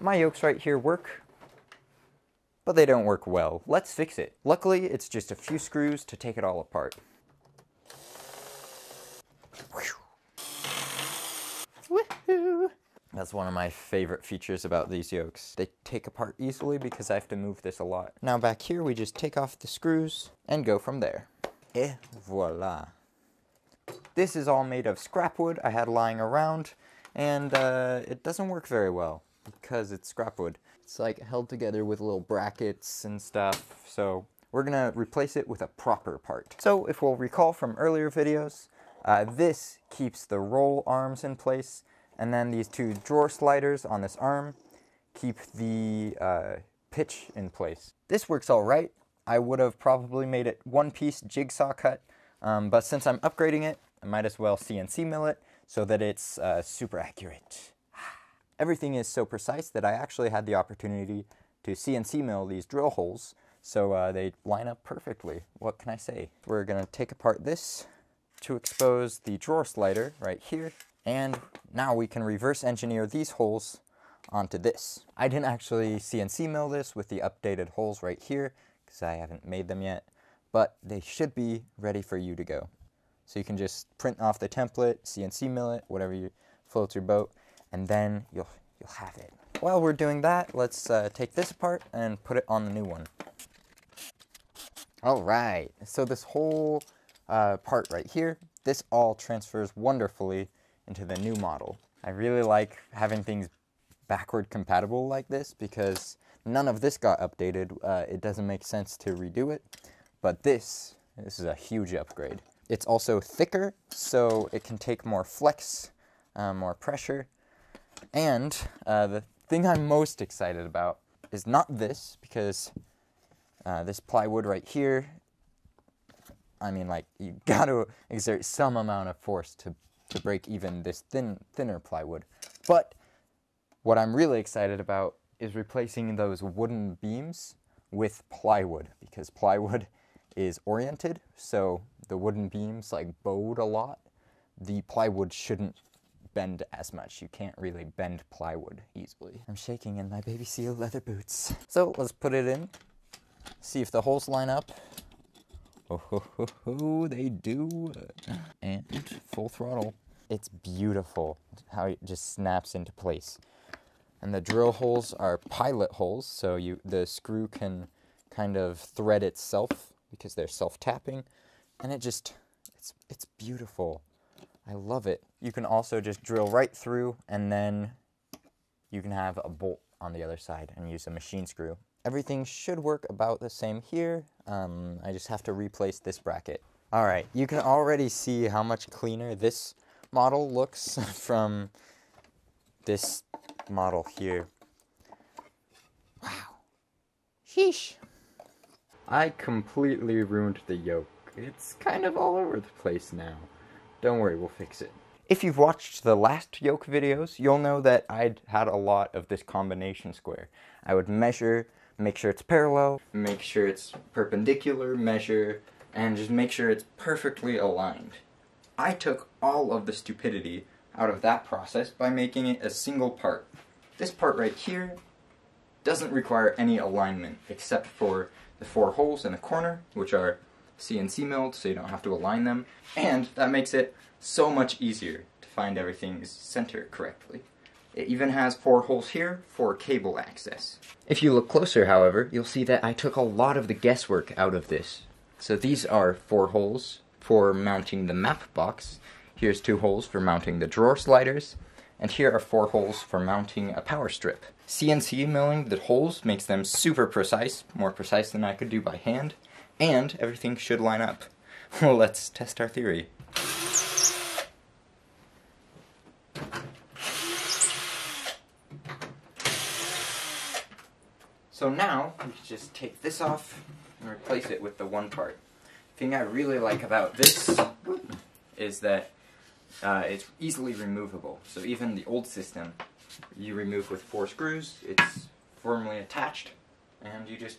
My yokes right here work, but they don't work well. Let's fix it. Luckily, it's just a few screws to take it all apart. Woohoo! That's one of my favorite features about these yokes. They take apart easily because I have to move this a lot. Now back here, we just take off the screws and go from there. Et voila. This is all made of scrap wood I had lying around, and it doesn't work very well because it's scrap wood. It's like held together with little brackets and stuff, so we're gonna replace it with a proper part. So if we'll recall from earlier videos, this keeps the roll arms in place, and then these two drawer sliders on this arm keep the pitch in place. This works all right. I would have probably made it one-piece jigsaw cut, but since I'm upgrading it, I might as well CNC mill it so that it's super accurate. Everything is so precise that I actually had the opportunity to CNC mill these drill holes, so they line up perfectly. What can I say? We're gonna take apart this to expose the drawer slider right here, and now we can reverse engineer these holes onto this. I didn't actually CNC mill this with the updated holes right here because I haven't made them yet, but they should be ready for you to go. So you can just print off the template, CNC mill it, whatever floats your boat, and then you'll have it. While we're doing that, let's take this apart and put it on the new one. All right, so this whole part right here, this all transfers wonderfully into the new model. I really like having things backward compatible like this because none of this got updated. It doesn't make sense to redo it, but this is a huge upgrade. It's also thicker, so it can take more flex, more pressure, and the thing I'm most excited about is not this, because this plywood right here, I mean, like, you gotta exert some amount of force to break even this thinner plywood. But what I'm really excited about is replacing those wooden beams with plywood, because plywood is oriented, so the wooden beams like bowed a lot. The plywood shouldn't bend as much. You can't really bend plywood easily. I'm shaking in my baby seal leather boots. So let's put it in, see if the holes line up. Oh, they do. And full throttle. It's beautiful how it just snaps into place. And the drill holes are pilot holes, so the screw can kind of thread itself because they're self-tapping, and it's beautiful. I love it. You can also just drill right through, and then you can have a bolt on the other side and use a machine screw. Everything should work about the same here. I just have to replace this bracket. All right, you can already see how much cleaner this model looks from this model here. Wow. Sheesh. I completely ruined the yoke. It's kind of all over the place now. Don't worry, we'll fix it. If you've watched the last yoke videos, you'll know that I'd had a lot of this combination square. I would measure, make sure it's parallel, make sure it's perpendicular, measure, and just make sure it's perfectly aligned. I took all of the stupidity out of that process by making it a single part. This part right here doesn't require any alignment except for the 4 holes in the corner, which are CNC milled, so you don't have to align them, and that makes it so much easier to find everything's center correctly. It even has 4 holes here for cable access. If you look closer, however, you'll see that I took a lot of the guesswork out of this. So these are 4 holes for mounting the map box, here's 2 holes for mounting the drawer sliders, and here are 4 holes for mounting a power strip. CNC milling the holes makes them super precise, more precise than I could do by hand, and everything should line up. Well, let's test our theory. So now, we can just take this off and replace it with the one part. The thing I really like about this is that it's easily removable. So even the old system, you remove with 4 screws, it's firmly attached, and you just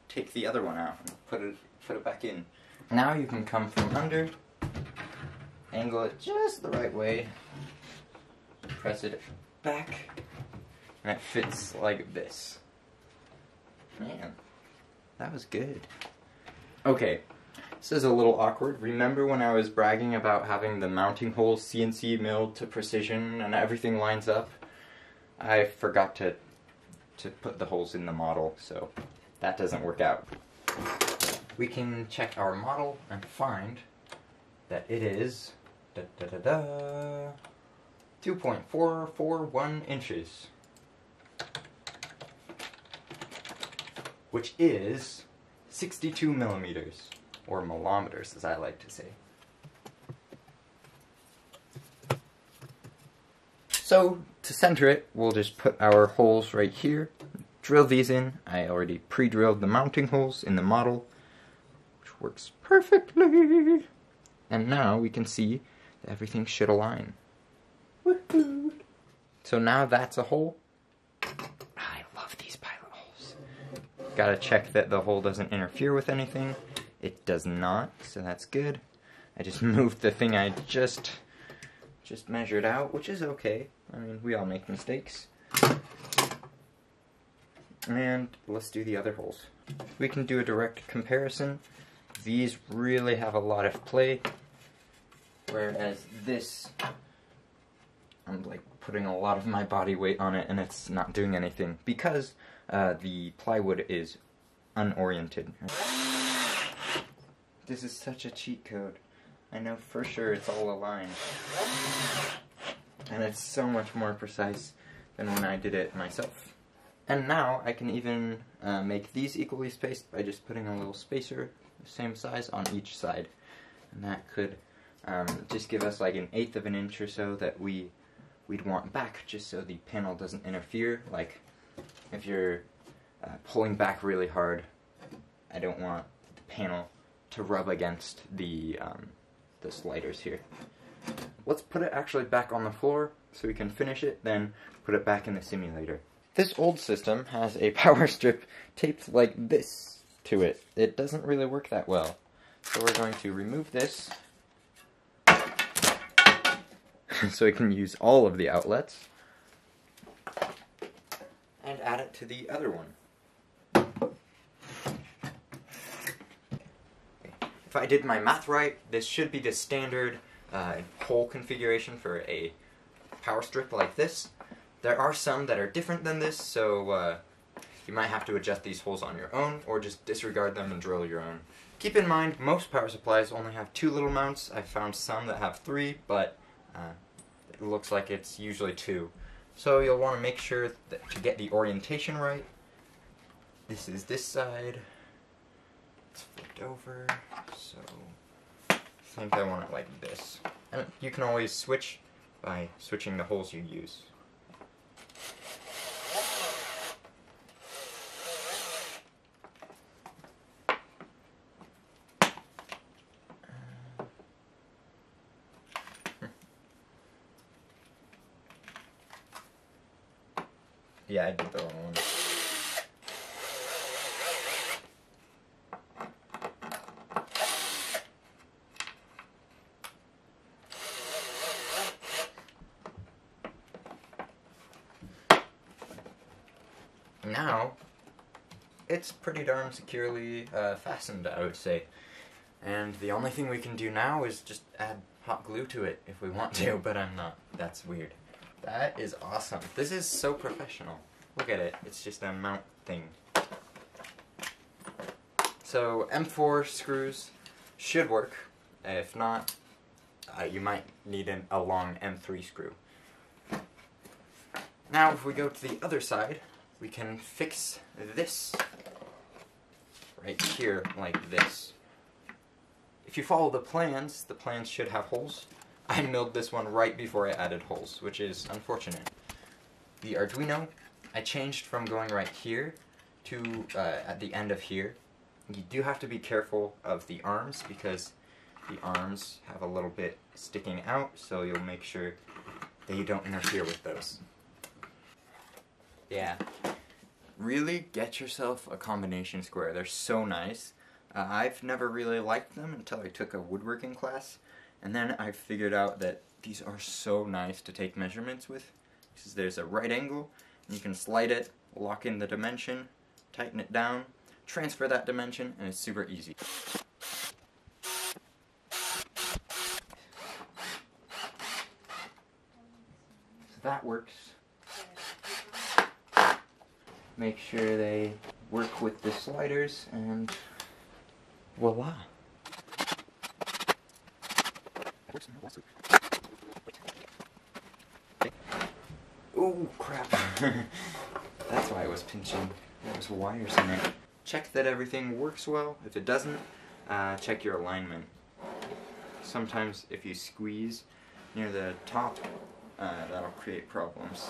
take the other one out and put it back in. Now you can come from under, angle it just the right way, press it back, and it fits like this. Man, that was good. Okay, this is a little awkward. Remember when I was bragging about having the mounting holes CNC milled to precision and everything lines up? I forgot to put the holes in the model, so that doesn't work out. We can check our model and find that it is 2.441 inches, which is 62 millimeters, or millimeters as I like to say. So, to center it, we'll just put our holes right here, drill these in. I already pre-drilled the mounting holes in the model, which works perfectly. And now we can see that everything should align. Woohoo! So now that's a hole. I love these pilot holes. Gotta check that the hole doesn't interfere with anything. It does not, so that's good. I just moved the thing I just measured out, which is okay. I mean, we all make mistakes. And let's do the other holes. We can do a direct comparison. These really have a lot of play, whereas this, I'm like putting a lot of my body weight on it and it's not doing anything because the plywood is unoriented. This is such a cheat code. I know for sure it's all aligned. And it's so much more precise than when I did it myself. And now I can even make these equally spaced by just putting a little spacer, the same size, on each side. And that could just give us like 1/8 of an inch or so that we'd want back, just so the panel doesn't interfere. Like if you're pulling back really hard, I don't want the panel to rub against the sliders here. Let's put it actually back on the floor so we can finish it, then put it back in the simulator. This old system has a power strip taped like this to it. It doesn't really work that well. So we're going to remove this so we can use all of the outlets and add it to the other one. If I did my math right, this should be the standard hole configuration for a power strip like this. There are some that are different than this, so you might have to adjust these holes on your own, or just disregard them and drill your own. Keep in mind, most power supplies only have 2 little mounts. I've found some that have 3, but it looks like it's usually 2. So you'll want to make sure that to get the orientation right, this is this side. It's flipped over, so I think I want it like this. And you can always switch by switching the holes you use. Yeah, I did the wrong one. Now, it's pretty darn securely fastened, I would say. And the only thing we can do now is just add hot glue to it if we want to, but I'm not. That's weird. That is awesome. This is so professional. Look at it. It's just a mount thing. So M4 screws should work. If not, you might need a long M3 screw. Now if we go to the other side, we can fix this right here like this. If you follow the plans should have holes. I milled this one right before I added holes, which is unfortunate. The Arduino, I changed from going right here to at the end of here. You do have to be careful of the arms because the arms have a little bit sticking out, so you'll make sure that you don't interfere with those. Yeah. Really get yourself a combination square. They're so nice. I've never really liked them until I took a woodworking class, and then I figured out that these are so nice to take measurements with, because there's a right angle You can slide it, lock in the dimension, tighten it down, transfer that dimension, and it's super easy. So that works. Make sure they work with the sliders, and voila. Oh crap. That's why I was pinching. There was wires in it. Check that everything works well. If it doesn't, check your alignment. Sometimes if you squeeze near the top, that'll create problems.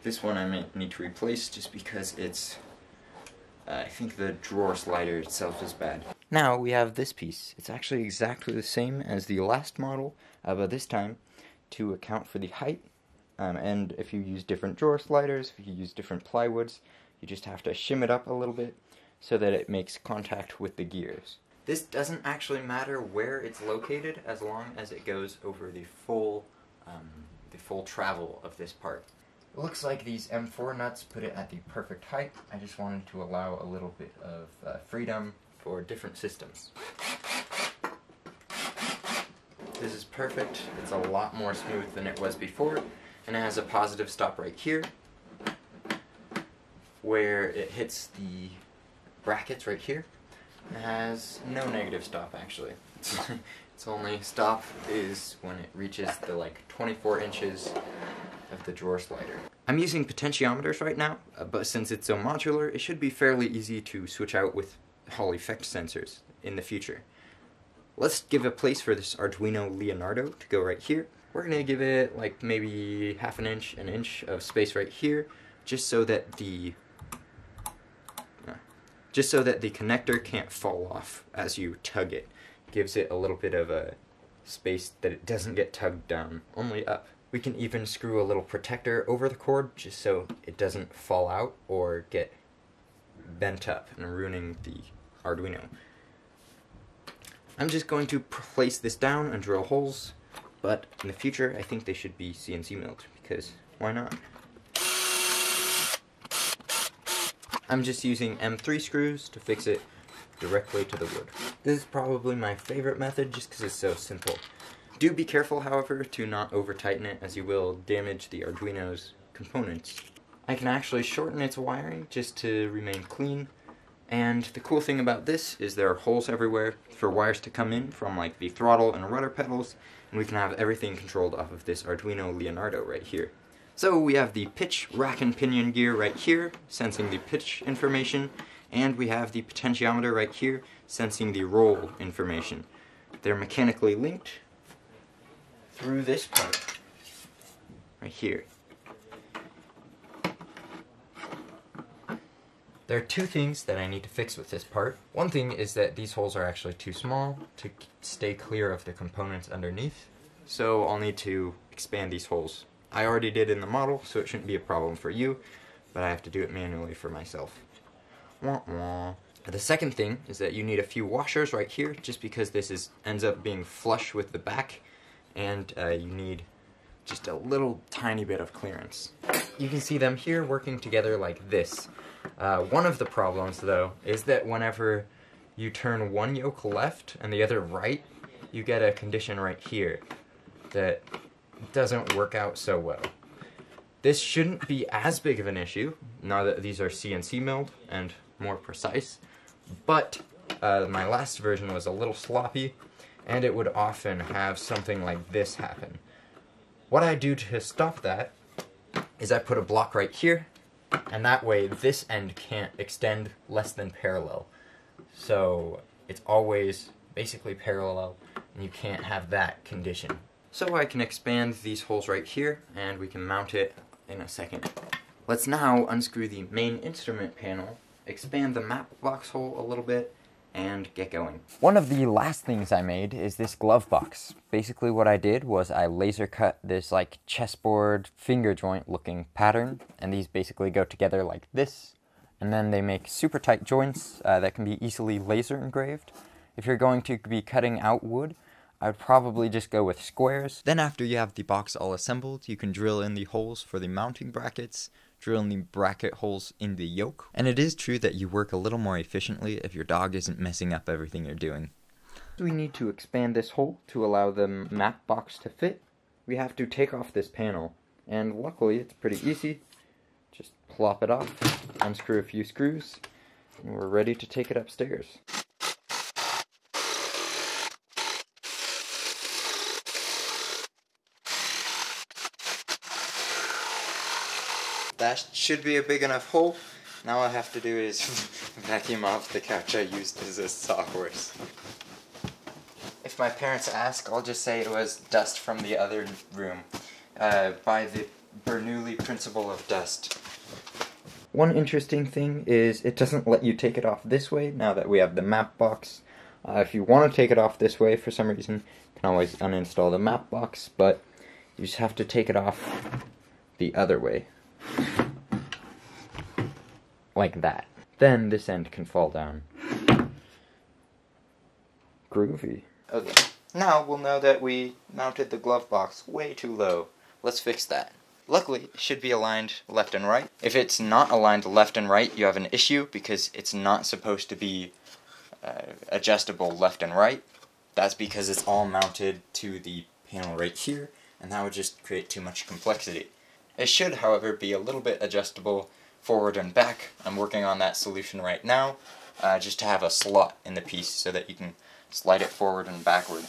This one I may need to replace just because it's, I think the drawer slider itself is bad. Now we have this piece. It's actually exactly the same as the last model, but this time to account for the height. And if you use different drawer sliders, if you use different plywoods, you just have to shim it up a little bit so that it makes contact with the gears. This doesn't actually matter where it's located as long as it goes over the full travel of this part. It looks like these M4 nuts put it at the perfect height. I just wanted to allow a little bit of freedom for different systems. This is perfect. It's a lot more smooth than it was before, and it has a positive stop right here where it hits the brackets right here. It has no negative stop actually. Its only stop is when it reaches the like 24 inches of the drawer slider. I'm using potentiometers right now, but since it's so modular, it should be fairly easy to switch out with Hall effect sensors in the future. Let's give a place for this Arduino Leonardo to go right here. We're going to give it like maybe half an inch of space right here, just so that the connector can't fall off as you tug it. Gives it a little bit of a space that it doesn't get tugged down, only up. We can even screw a little protector over the cord just so it doesn't fall out or get bent up and ruining the Arduino. I'm just going to place this down and drill holes, but in the future I think they should be CNC milled, because why not? I'm just using M3 screws to fix it directly to the wood. This is probably my favorite method just because it's so simple. Do be careful, however, to not over tighten it, as you will damage the Arduino's components. I can actually shorten its wiring just to remain clean, and the cool thing about this is there are holes everywhere for wires to come in from like the throttle and rudder pedals, and we can have everything controlled off of this Arduino Leonardo right here. So we have the pitch, rack, and pinion gear right here, sensing the pitch information, and we have the potentiometer right here, sensing the roll information. They're mechanically linked through this part, right here. There are two things that I need to fix with this part. One thing is that these holes are actually too small to stay clear of the components underneath, so I'll need to expand these holes. I already did in the model, so it shouldn't be a problem for you, but I have to do it manually for myself. Wah wah. The second thing is that you need a few washers right here, just because this ends up being flush with the back, and you need just a little tiny bit of clearance. You can see them here working together like this. One of the problems, though, is that whenever you turn one yoke left and the other right, you get a condition right here that doesn't work out so well. This shouldn't be as big of an issue, now that these are CNC milled and more precise, but my last version was a little sloppy, and it would often have something like this happen. What I do to stop that is I put a block right here, and that way this end can't extend less than parallel. So it's always basically parallel, and you can't have that condition. So I can expand these holes right here, and we can mount it in a second. Let's now unscrew the main instrument panel, expand the map box hole a little bit, and get going. One of the last things I made is this glove box. Basically what I did was I laser cut this like chessboard finger joint looking pattern, and these basically go together like this, and then they make super tight joints that can be easily laser engraved. If you're going to be cutting out wood, I would probably just go with squares. Then after you have the box all assembled, you can drill in the holes for the mounting brackets, drilling the bracket holes in the yoke. And it is true that you work a little more efficiently if your dog isn't messing up everything you're doing. We need to expand this hole to allow the map box to fit. We have to take off this panel, and luckily it's pretty easy. Just plop it off, unscrew a few screws, and we're ready to take it upstairs. That should be a big enough hole. Now all I have to do is vacuum off the couch I used as a sawhorse. If my parents ask, I'll just say it was dust from the other room, by the Bernoulli principle of dust. One interesting thing is it doesn't let you take it off this way now that we have the map box. If you want to take it off this way for some reason, you can always uninstall the map box, but you just have to take it off the other way. Like that. Then this end can fall down. Groovy. Okay, now we'll know that we mounted the glove box way too low. Let's fix that. Luckily, it should be aligned left and right. If it's not aligned left and right, you have an issue because it's not supposed to be adjustable left and right. That's because it's all mounted to the panel right here, and that would just create too much complexity. It should, however, be a little bit adjustable forward and back. I'm working on that solution right now, just to have a slot in the piece so that you can slide it forward and backward.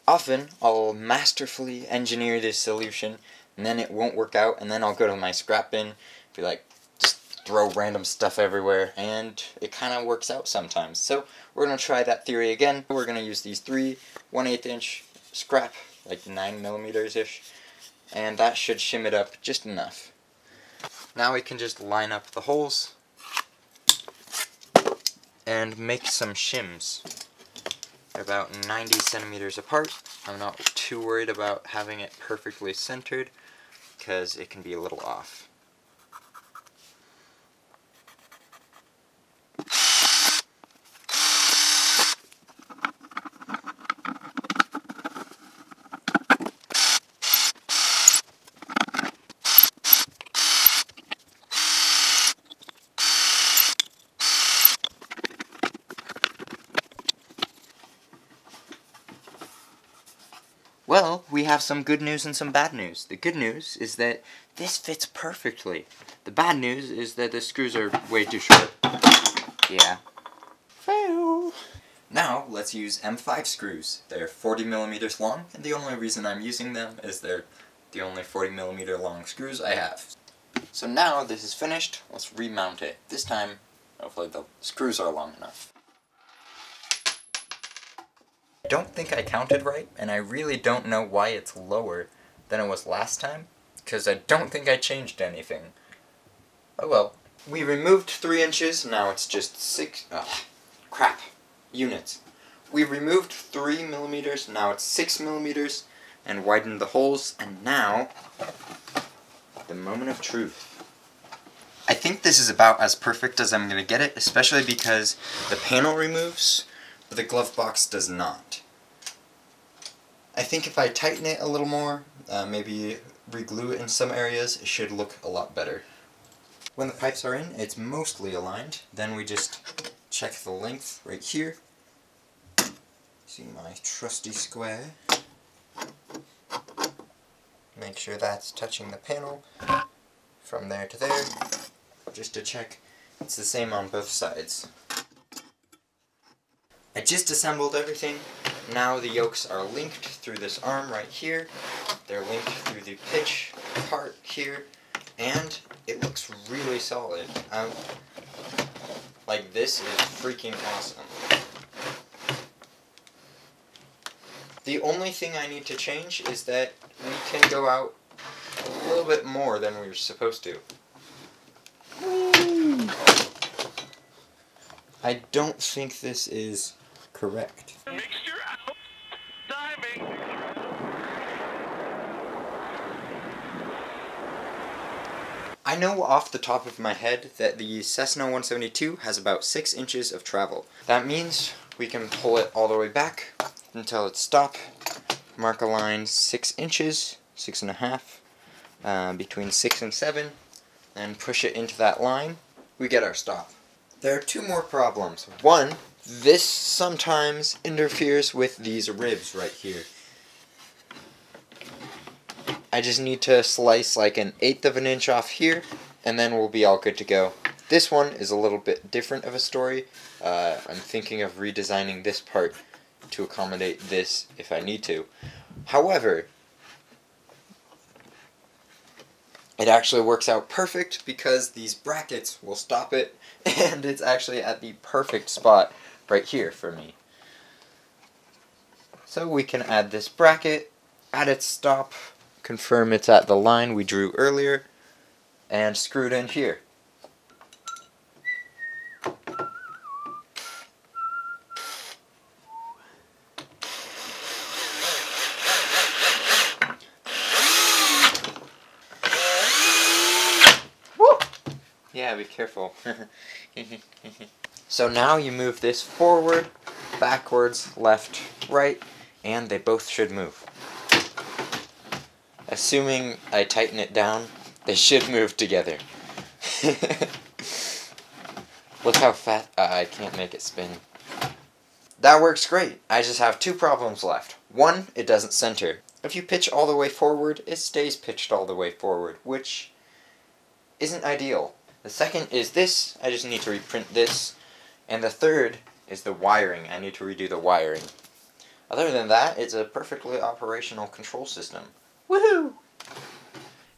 Often, I'll masterfully engineer this solution, and then it won't work out, and then I'll go to my scrap bin, be like, just throw random stuff everywhere, and it kind of works out sometimes. So, we're going to try that theory again. We're going to use these 3 1/8 inch scrap, like 9mm-ish, and that should shim it up just enough. Now we can just line up the holes and make some shims. They're about 90 centimeters apart. I'm not too worried about having it perfectly centered because it can be a little off. Well, we have some good news and some bad news. The good news is that this fits perfectly. The bad news is that the screws are way too short. Yeah. Fail. Now, let's use M5 screws. They're 40mm long, and the only reason I'm using them is they're the only 40mm long screws I have. So now this is finished, let's remount it. This time, hopefully the screws are long enough. I don't think I counted right, and I really don't know why it's lower than it was last time, because I don't think I changed anything. Oh well. We removed 3 inches, now it's just 6, units. We removed 3mm, now it's 6mm, and widened the holes, and now, the moment of truth. I think this is about as perfect as I'm going to get it, especially because the panel removes, but the glove box does not. I think if I tighten it a little more, maybe re-glue it in some areas, it should look a lot better. When the pipes are in, it's mostly aligned. Then we just check the length right here. See my trusty square. Make sure that's touching the panel from there to there, just to check it's the same on both sides. I just assembled everything. Now the yokes are linked through this arm right here. They're linked through the pitch part here, and it looks really solid. Like, this is freaking awesome. The only thing I need to change is that we can go out a little bit more than we were supposed to. Whee! I don't think this is correct. Mixture out. Diving. I know off the top of my head that the Cessna 172 has about 6 inches of travel. That means we can pull it all the way back until it's stop. Mark a line 6 inches, 6.5, between 6 and 7. and push it into that line, we get our stop. There are two more problems. One, this sometimes interferes with these ribs right here. I just need to slice like 1/8 of an inch off here, and then we'll be all good to go. This one is a little bit different of a story. I'm thinking of redesigning this part to accommodate this if I need to. However, it actually works out perfect because these brackets will stop it, and it's actually at the perfect spot right here for me. So we can add this bracket, add its stop, confirm it's at the line we drew earlier, and screw it in here. Woo! Yeah, be careful. So now you move this forward, backwards, left, right, and they both should move. Assuming I tighten it down, they should move together. Look how fast... I can't make it spin. That works great. I just have two problems left. One, it doesn't center. If you pitch all the way forward, it stays pitched all the way forward, which isn't ideal. The second is this. I just need to reprint this. And the third is the wiring. I need to redo the wiring. Other than that, it's a perfectly operational control system. Woohoo!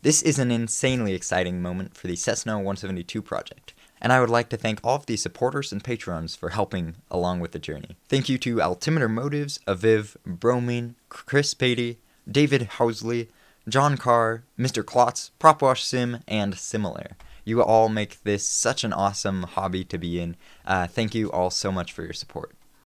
This is an insanely exciting moment for the Cessna 172 project, and I would like to thank all of the supporters and patrons for helping along with the journey. Thank you to Altimeter Motives, Aviv, Bromine, Chris Patey, David Housley, John Carr, Mr. Klotz, Propwash Sim, and Similar. You all make this such an awesome hobby to be in. Thank you all so much for your support.